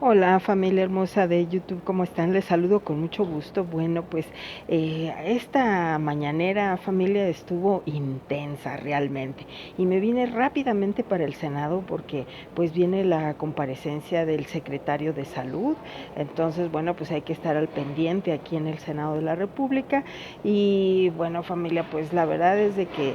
Hola familia hermosa de YouTube, ¿cómo están? Les saludo con mucho gusto. Bueno, pues esta mañanera familia estuvo intensa realmente y me vine rápidamente para el Senado porque pues viene la comparecencia del secretario de Salud. Entonces, bueno, pues hay que estar al pendiente aquí en el Senado de la República. Y bueno familia, pues la verdad es de que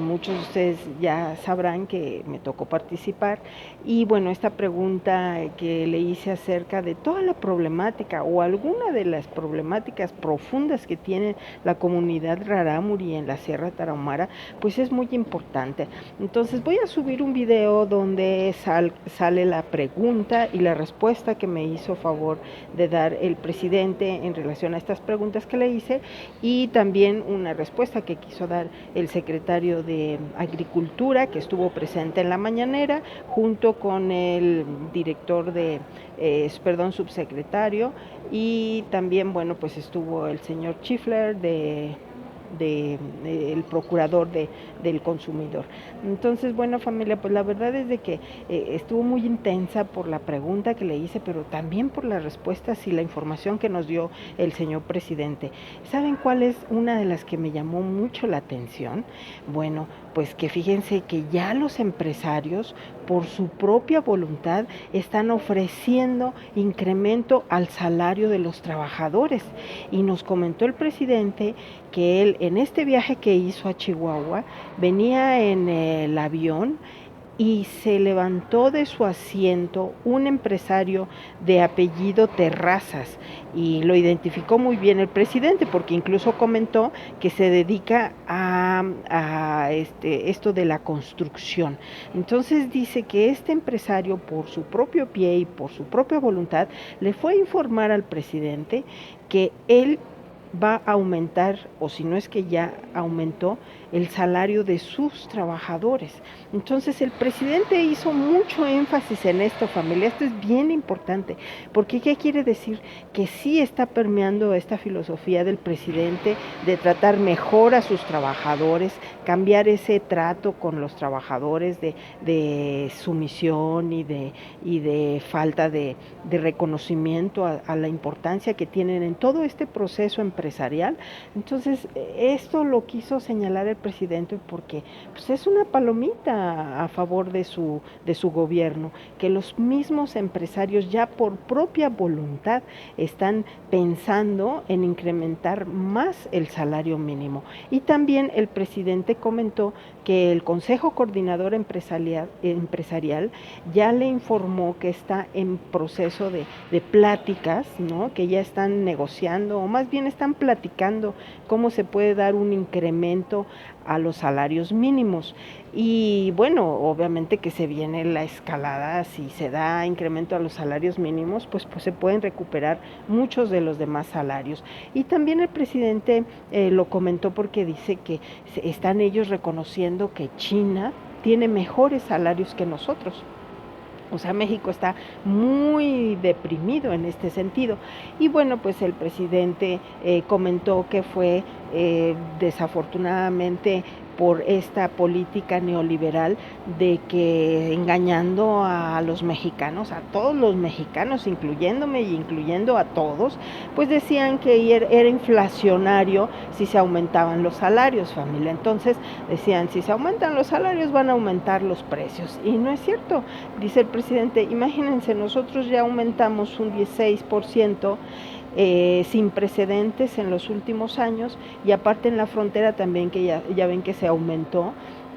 muchos de ustedes ya sabrán que me tocó participar. Y bueno, esta pregunta que le hice acerca de toda la problemática o alguna de las problemáticas profundas que tiene la comunidad rarámuri en la Sierra Tarahumara, pues es muy importante. Entonces voy a subir un video donde sale la pregunta y la respuesta que me hizo favor de dar el presidente en relación a estas preguntas que le hice, y también una respuesta que quiso dar el secretario de Agricultura, que estuvo presente en la mañanera, junto con el director de, subsecretario, y también, bueno, pues estuvo el señor Chifler el procurador del consumidor. Entonces, bueno familia, pues la verdad es de que estuvo muy intensa por la pregunta que le hice, pero también por las respuestas y la información que nos dio el señor presidente. ¿Saben cuál es una de las que me llamó mucho la atención? Bueno, pues que fíjense que ya los empresarios, por su propia voluntad, están ofreciendo incremento al salario de los trabajadores. Y nos comentó el presidente que él, en este viaje que hizo a Chihuahua, venía en el avión y se levantó de su asiento un empresario de apellido Terrazas, y lo identificó muy bien el presidente porque incluso comentó que se dedica a esto de la construcción. Entonces dice que este empresario, por su propio pie y por su propia voluntad, le fue a informar al presidente que él va a aumentar, o si no es que ya aumentó, el salario de sus trabajadores. Entonces el presidente hizo mucho énfasis en esto, familia. Esto es bien importante, porque ¿qué quiere decir? Que sí está permeando esta filosofía del presidente de tratar mejor a sus trabajadores, cambiar ese trato con los trabajadores de sumisión y de falta de reconocimiento a la importancia que tienen en todo este proceso empresarial. Entonces, esto lo quiso señalar el presidente porque pues, es una palomita a favor de su gobierno, que los mismos empresarios ya por propia voluntad están pensando en incrementar más el salario mínimo. Y también el presidente comentó que el Consejo Coordinador Empresarial ya le informó que está en proceso de pláticas, ¿no? Que ya están negociando, o más bien están platicando cómo se puede dar un incremento a los salarios mínimos. Y bueno, obviamente que se viene la escalada. Si se da incremento a los salarios mínimos, pues se pueden recuperar muchos de los demás salarios. Y también el presidente lo comentó porque dice que están ellos reconociendo que China tiene mejores salarios que nosotros. O sea, México está muy deprimido en este sentido. Y bueno, pues el presidente comentó que fue desafortunadamente por esta política neoliberal de que engañando a los mexicanos, a todos los mexicanos, incluyéndome y incluyendo a todos, pues decían que era inflacionario si se aumentaban los salarios, familia. Entonces decían, si se aumentan los salarios van a aumentar los precios. Y no es cierto. Dice el presidente, imagínense, nosotros ya aumentamos un 16%, sin precedentes en los últimos años, y aparte en la frontera también que ya ven que se aumentó.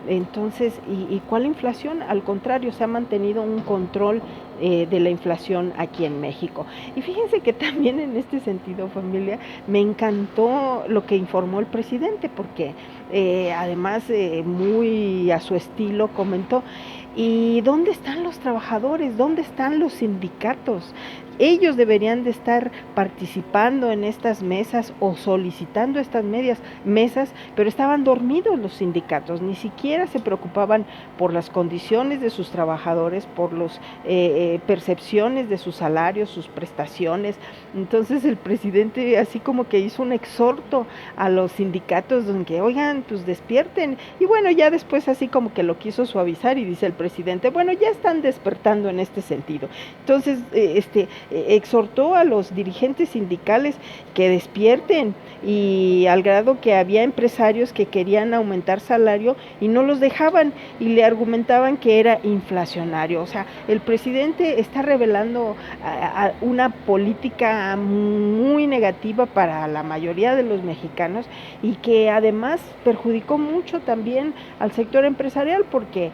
Entonces, ¿y cuál inflación? Al contrario, se ha mantenido un control de la inflación aquí en México. Y fíjense que también en este sentido, familia, me encantó lo que informó el presidente, porque además muy a su estilo comentó, ¿y dónde están los trabajadores? ¿Dónde están los sindicatos? Ellos deberían de estar participando en estas mesas o solicitando estas mesas, pero estaban dormidos los sindicatos, ni siquiera se preocupaban por las condiciones de sus trabajadores, por las percepciones de sus salarios, sus prestaciones. Entonces el presidente así como que hizo un exhorto a los sindicatos donde, oigan, pues despierten. Y bueno, ya después así como que lo quiso suavizar y dice el presidente. Bueno, ya están despertando en este sentido. Entonces, exhortó a los dirigentes sindicales que despierten, y al grado que había empresarios que querían aumentar salario y no los dejaban y le argumentaban que era inflacionario. O sea, el presidente está revelando una política muy negativa para la mayoría de los mexicanos, y que además perjudicó mucho también al sector empresarial, porque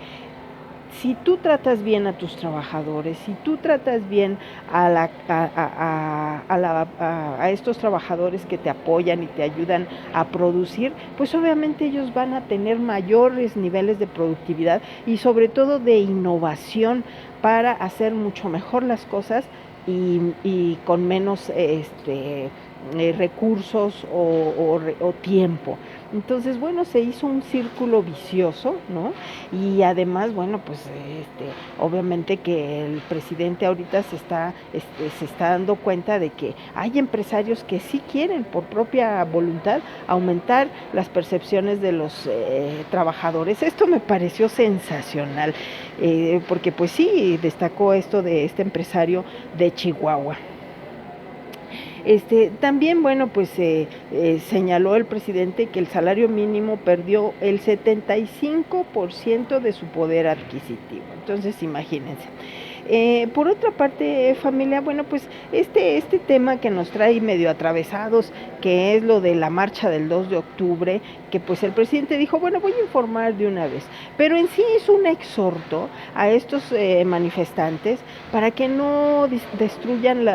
si tú tratas bien a tus trabajadores, si tú tratas bien a estos trabajadores que te apoyan y te ayudan a producir, pues obviamente ellos van a tener mayores niveles de productividad y sobre todo de innovación para hacer mucho mejor las cosas, y con menos recursos o tiempo. Entonces, bueno, se hizo un círculo vicioso, ¿no? Y además, bueno, pues obviamente que el presidente ahorita se está dando cuenta de que hay empresarios que sí quieren por propia voluntad aumentar las percepciones de los trabajadores. Esto me pareció sensacional, porque pues sí, destacó esto de este empresario de Chihuahua. También, bueno, pues señaló el presidente que el salario mínimo perdió el 75% de su poder adquisitivo. Entonces, imagínense. Por otra parte, familia, bueno, pues este tema que nos trae medio atravesados, que es lo de la marcha del 2 de octubre, que pues el presidente dijo, bueno, voy a informar de una vez, pero en sí es un exhorto a estos manifestantes para que no destruyan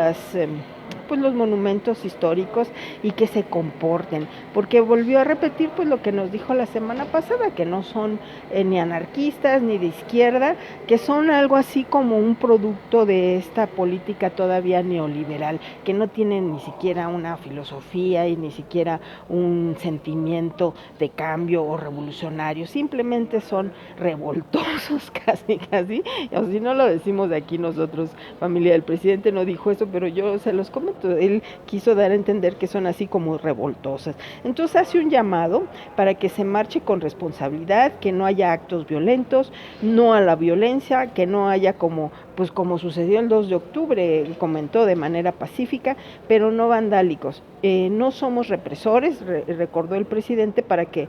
pues los monumentos históricos, y que se comporten, porque volvió a repetir pues lo que nos dijo la semana pasada, que no son ni anarquistas ni de izquierda, que son algo así como un producto de esta política todavía neoliberal, que no tienen ni siquiera una filosofía y ni siquiera un sentimiento de cambio o revolucionario, simplemente son revoltosos casi, o si no lo decimos de aquí nosotros, familia. Del presidente no dijo eso, pero yo se los comento. Él quiso dar a entender que son así como revoltosas. Entonces hace un llamado para que se marche con responsabilidad, que no haya actos violentos, no a la violencia, que no haya como sucedió el 2 de octubre, comentó, de manera pacífica, pero no vandálicos. No somos represores, recordó el presidente, para que,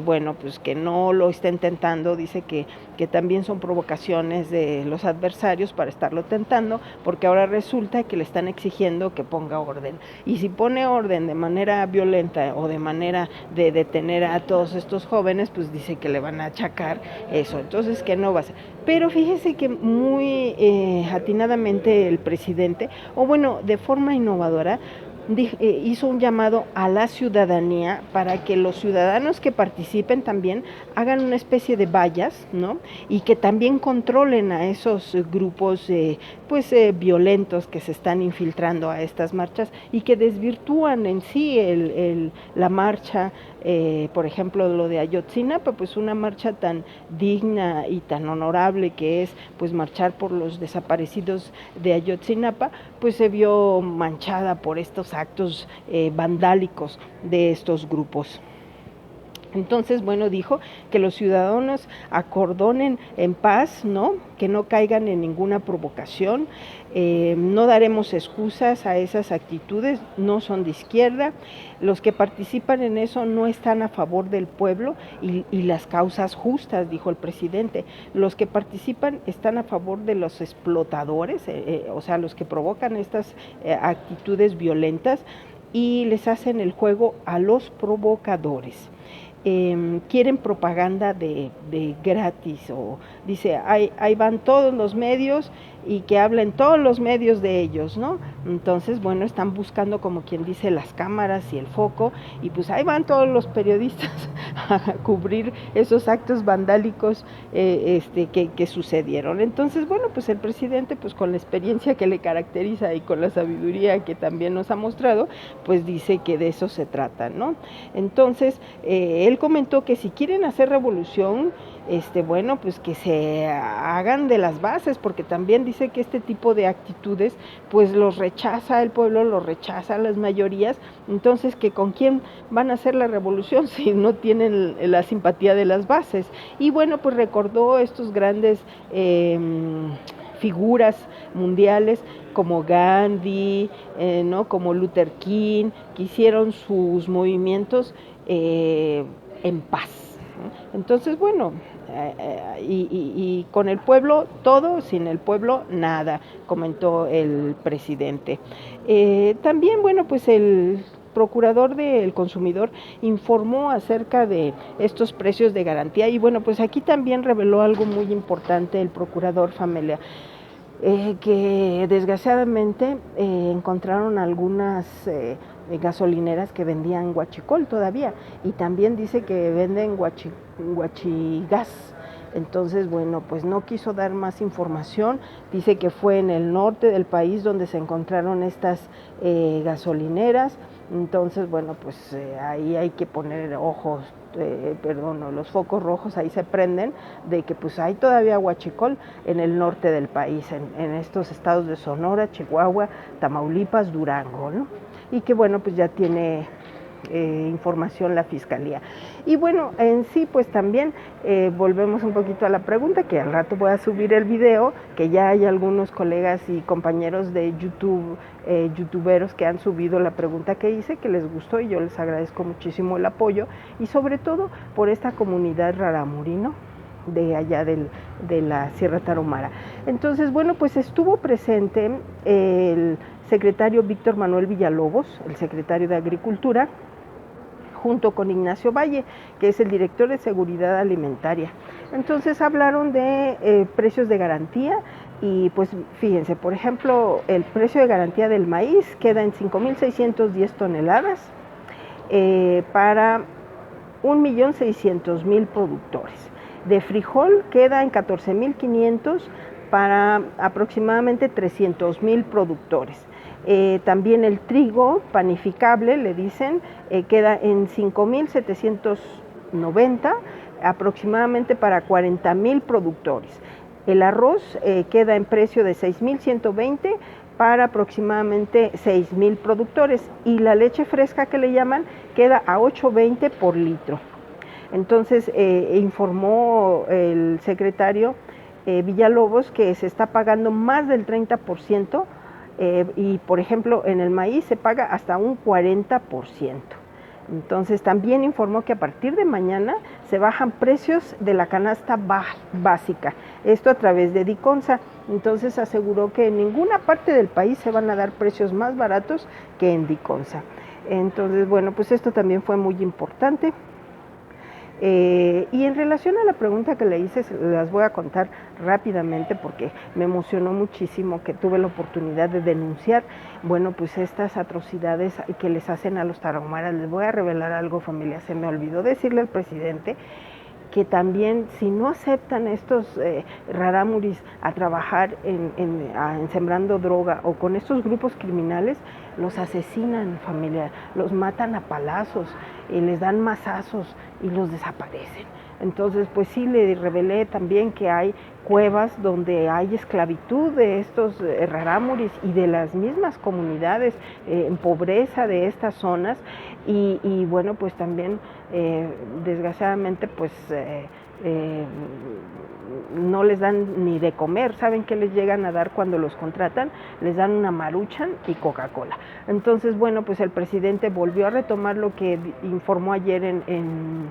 bueno, pues que no lo estén tentando. Dice que también son provocaciones de los adversarios para estarlo tentando, porque ahora resulta que le están exigiendo que ponga orden. Y si pone orden de manera violenta o de manera de detener a todos estos jóvenes, pues dice que le van a achacar eso. Entonces, que no va a ser. Pero fíjese que muy atinadamente el presidente, o bueno, de forma innovadora, hizo un llamado a la ciudadanía para que los ciudadanos que participen también hagan una especie de vallas, ¿no? Y que también controlen a esos grupos violentos que se están infiltrando a estas marchas y que desvirtúan en sí la marcha. Por ejemplo, lo de Ayotzinapa, pues una marcha tan digna y tan honorable que es pues marchar por los desaparecidos de Ayotzinapa, pues se vio manchada por estos actos vandálicos de estos grupos. Entonces, bueno, dijo que los ciudadanos acordonen en paz, ¿no? Que no caigan en ninguna provocación. No daremos excusas a esas actitudes, no son de izquierda. Los que participan en eso no están a favor del pueblo y las causas justas, dijo el presidente. Los que participan están a favor de los explotadores, o sea, los que provocan estas actitudes violentas, y les hacen el juego a los provocadores. Quieren propaganda de gratis, o dice, ahí van todos los medios y que hablen todos los medios de ellos, ¿no? Entonces, bueno, están buscando, como quien dice, las cámaras y el foco, y pues ahí van todos los periodistas a cubrir esos actos vandálicos que sucedieron. Entonces, bueno, pues el presidente, pues con la experiencia que le caracteriza y con la sabiduría que también nos ha mostrado, pues dice que de eso se trata, ¿no? Entonces, él comentó que si quieren hacer revolución, bueno, pues que se hagan de las bases, porque también dice que este tipo de actitudes pues los rechaza el pueblo, los rechaza las mayorías, entonces que con quién van a hacer la revolución si no tienen la simpatía de las bases. Y bueno, pues recordó estos grandes figuras mundiales como Gandhi, ¿no? Como Luther King, que hicieron sus movimientos en paz. Entonces, bueno, y con el pueblo todo, sin el pueblo nada, comentó el presidente. También, bueno, pues el procurador del consumidor informó acerca de estos precios de garantía y bueno, pues aquí también reveló algo muy importante el procurador Familia. Que desgraciadamente encontraron algunas gasolineras que vendían huachicol todavía y también dice que venden huachigas. Entonces, bueno, pues no quiso dar más información, dice que fue en el norte del país donde se encontraron estas gasolineras, entonces, bueno, pues ahí hay que poner ojos, los focos rojos ahí se prenden de que pues hay todavía huachicol en el norte del país, en estos estados de Sonora, Chihuahua, Tamaulipas, Durango, ¿no? Y que bueno, pues ya tiene información la fiscalía. Y bueno, en sí pues también volvemos un poquito a la pregunta, que al rato voy a subir el video, que ya hay algunos colegas y compañeros de YouTube, youtuberos que han subido la pregunta que hice, que les gustó y yo les agradezco muchísimo el apoyo y sobre todo por esta comunidad rarámuri, de allá de la Sierra Tarahumara. Entonces, bueno, pues estuvo presente el secretario Víctor Manuel Villalobos, el secretario de Agricultura, junto con Ignacio Valle, que es el director de Seguridad Alimentaria. Entonces hablaron de precios de garantía y pues fíjense, por ejemplo, el precio de garantía del maíz queda en 5.610 toneladas para 1.600.000 productores. De frijol queda en 14.500 para aproximadamente 300.000 productores. También el trigo panificable, le dicen, queda en 5.790 aproximadamente para 40.000 productores. El arroz queda en precio de 6.120 para aproximadamente 6.000 productores y la leche fresca que le llaman queda a 8.20 por litro. Entonces informó el secretario Villalobos que se está pagando más del 30% y por ejemplo en el maíz se paga hasta un 40%. Entonces también informó que a partir de mañana se bajan precios de la canasta básica, esto a través de Diconsa. Entonces aseguró que en ninguna parte del país se van a dar precios más baratos que en Diconsa. Entonces, bueno, pues esto también fue muy importante. Y en relación a la pregunta que le hice, las voy a contar rápidamente porque me emocionó muchísimo que tuve la oportunidad de denunciar, bueno, pues estas atrocidades que les hacen a los tarahumaras. Les voy a revelar algo, familia, se me olvidó decirle al presidente que también si no aceptan estos rarámuris a trabajar en sembrando droga o con estos grupos criminales, los asesinan, familia, los matan a palazos, les dan mazazos y los desaparecen. Entonces, pues sí, le revelé también que hay cuevas donde hay esclavitud de estos rarámuris y de las mismas comunidades en pobreza de estas zonas y bueno, pues también desgraciadamente pues no les dan ni de comer. ¿Saben qué les llegan a dar cuando los contratan? Les dan una Maruchan y Coca-Cola. Entonces, bueno, pues el presidente volvió a retomar lo que informó ayer en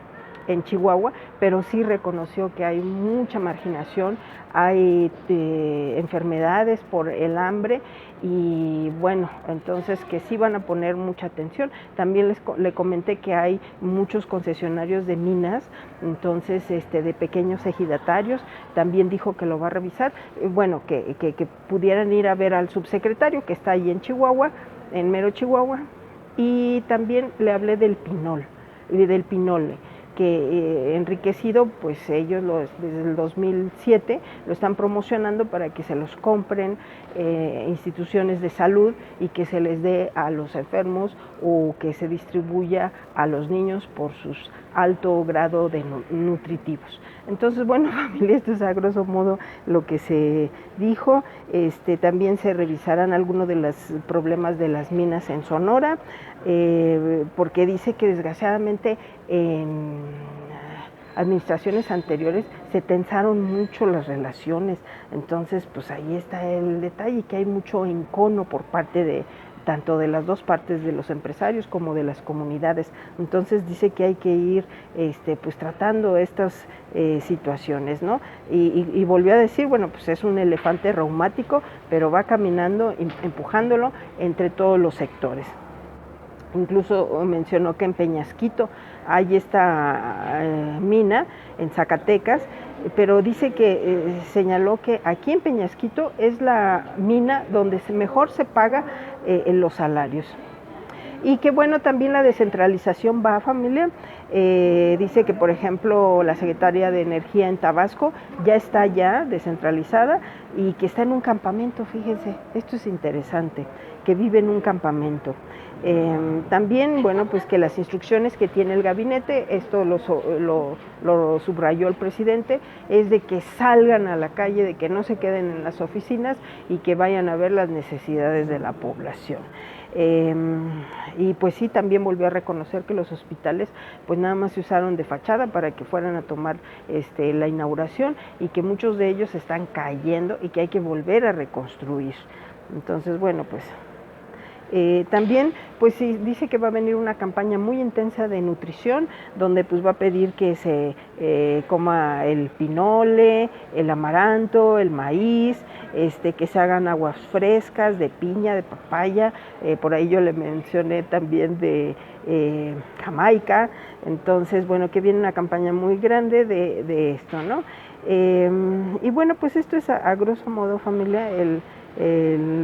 Chihuahua, pero sí reconoció que hay mucha marginación, hay enfermedades por el hambre y bueno, entonces que sí van a poner mucha atención. También le comenté que hay muchos concesionarios de minas, entonces de pequeños ejidatarios, también dijo que lo va a revisar, bueno, que pudieran ir a ver al subsecretario que está ahí en Chihuahua, en mero Chihuahua, y también le hablé del pinole, que enriquecido, pues ellos desde el 2007 lo están promocionando para que se los compren instituciones de salud y que se les dé a los enfermos o que se distribuya a los niños por sus alto grado de nutritivos. Entonces, bueno, familia, esto es a grosso modo lo que se dijo. También se revisarán algunos de los problemas de las minas en Sonora, porque dice que desgraciadamente en administraciones anteriores se tensaron mucho las relaciones. Entonces, pues ahí está el detalle, que hay mucho encono por parte de tanto de las dos partes, de los empresarios como de las comunidades. Entonces dice que hay que ir pues tratando estas situaciones, ¿no? Y volvió a decir, bueno, pues es un elefante reumático, pero va caminando, empujándolo entre todos los sectores. Incluso mencionó que en Peñasquito hay esta mina, en Zacatecas, pero dice que señaló que aquí en Peñasquito es la mina donde mejor se paga en los salarios. Y que bueno, también la descentralización va, familia. Dice que, por ejemplo, la Secretaría de Energía en Tabasco ya está descentralizada y que está en un campamento, fíjense, esto es interesante, que vive en un campamento. También, bueno, pues que las instrucciones que tiene el gabinete, esto lo subrayó el presidente, es de que salgan a la calle, de que no se queden en las oficinas y que vayan a ver las necesidades de la población. Y pues sí, también volvió a reconocer que los hospitales pues nada más se usaron de fachada para que fueran a tomar la inauguración, y que muchos de ellos están cayendo y que hay que volver a reconstruir. Entonces, bueno, pues también pues sí, dice que va a venir una campaña muy intensa de nutrición, donde pues va a pedir que se coma el pinole, el amaranto, el maíz, que se hagan aguas frescas de piña, de papaya, por ahí yo le mencioné también de Jamaica. Entonces, bueno, que viene una campaña muy grande de esto, ¿no? Y bueno, pues esto es a grosso modo, familia, el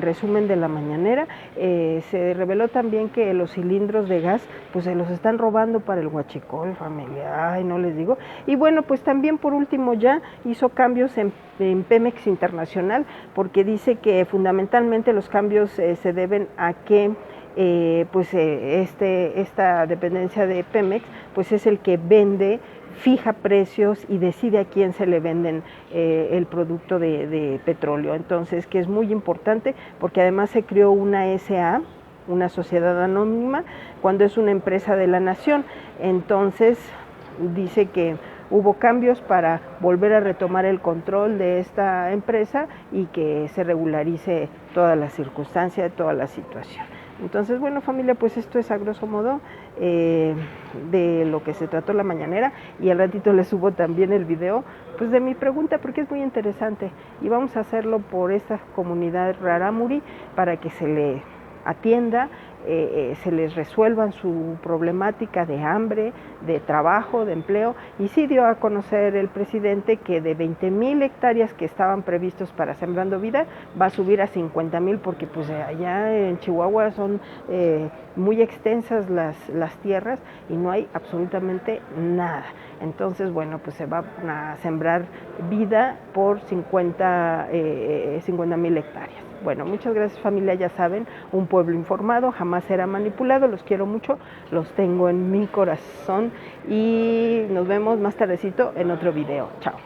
resumen de la mañanera. Se reveló también que los cilindros de gas pues se los están robando para el huachicol, familia, ay, no les digo. Y bueno, pues también por último ya hizo cambios en Pemex Internacional, porque dice que fundamentalmente los cambios se deben a que esta dependencia de Pemex pues es el que vende, fija precios y decide a quién se le venden el producto de petróleo. Entonces, que es muy importante, porque además se creó una SA, una sociedad anónima, cuando es una empresa de la nación. Entonces, dice que hubo cambios para volver a retomar el control de esta empresa y que se regularice toda la circunstancia, toda la situación. Entonces, bueno, familia, pues esto es a grosso modo de lo que se trató la mañanera, y al ratito les subo también el video pues de mi pregunta, porque es muy interesante, y vamos a hacerlo por esta comunidad rarámuri para que se le atienda, se les resuelvan su problemática de hambre, de trabajo, de empleo. Y sí dio a conocer el presidente que de 20,000 hectáreas que estaban previstos para Sembrando Vida, va a subir a 50,000, porque pues allá en Chihuahua son muy extensas las tierras y no hay absolutamente nada. Entonces, bueno, pues se va a sembrar vida por 50,000 hectáreas. Bueno, muchas gracias, familia. Ya saben, un pueblo informado jamás será manipulado. Los quiero mucho, los tengo en mi corazón, y nos vemos más tardecito en otro video. Chao.